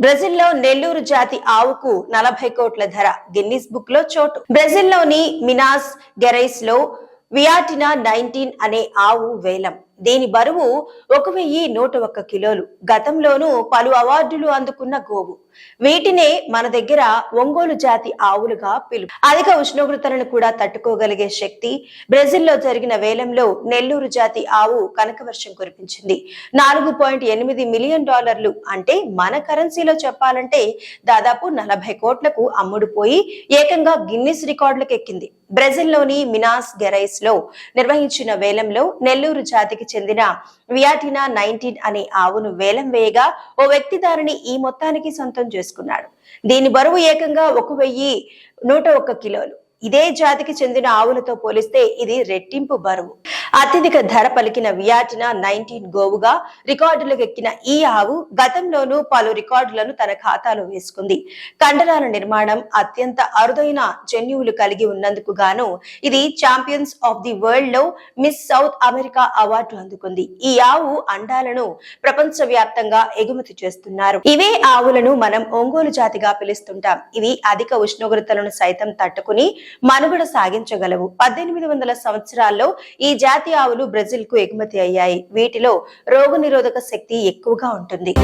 బ్రెజిల్లో నెల్లూరు జాతి ఆవుకు 40 కోట్ల ధర గిన్నిస్ బుక్ లో చోటు. బ్రెజిల్లోని మినాస్ గెరైస్ లో వియాటినా 19 అనే ఆవు వేలం. దీని బరువు 1101 కిలోలు. గతంలోనూ పలు అవార్డులు అందుకున్న గోవు. వీటినే మన దగ్గర ఒంగోలు జాతి ఆవులుగా పిలుపు. అధిక ఉష్ణోగ్రతలను కూడా తట్టుకోగలిగే శక్తి. బ్రెజిల్లో జరిగిన వేలంలో నెల్లూరు జాతి ఆవు కనకవర్షం కురిపించింది. 4.8 మిలియన్ డాలర్లు అంటే మన కరెన్సీలో చెప్పాలంటే దాదాపు 40 కోట్లకు అమ్ముడుపోయి ఏకంగా గిన్నిస్ రికార్డులకు ఎక్కింది. బ్రెజిల్లోని మినాస్ గెరైస్ లో నిర్వహించిన వేలంలో నెల్లూరు జాతికి చెందిన వియాటినా 19 అనే ఆవును వేలం వేయగా ఓ వ్యక్తి దానిని ఈ మొత్తానికి సొంతం చేసుకున్నాడు. దీని బరువు ఏకంగా 1101 కిలోలు. ఇదే జాతికి చెందిన ఆవులతో పోలిస్తే ఇది రెట్టింపు బరువు. అత్యధిక ధర పలికిన వియాటినా 19 గోవుగా రికార్డులకు ఎక్కిన ఈ ఆవు గతంలోనూ పలు రికార్డులను తన ఖాతాలో వేసుకుంది. కండరాల నిర్మాణం, అత్యంత అరుదైన జన్యువులు కలిగి ఉన్నందుకు గాను ఇది ఛాంపియన్స్ ఆఫ్ ది వరల్డ్ లో మిస్ సౌత్ అమెరికా అవార్డు అందుకుంది. ఈ ఆవు అండాలను ప్రపంచ వ్యాప్తంగా ఎగుమతి చేస్తున్నారు. ఇవే ఆవులను మనం ఒంగోలు జాతిగా పిలుస్తుంటాం. ఇవి అధిక ఉష్ణోగ్రతలను సైతం తట్టుకుని మనుగడ సాగించగలవు. 1800 సంవత్సరాల్లో ఈ జాతి ఆవులు బ్రెజిల్ కు ఎగుమతి అయ్యాయి. వీటిలో రోగనిరోధక శక్తి ఎక్కువగా ఉంటుంది.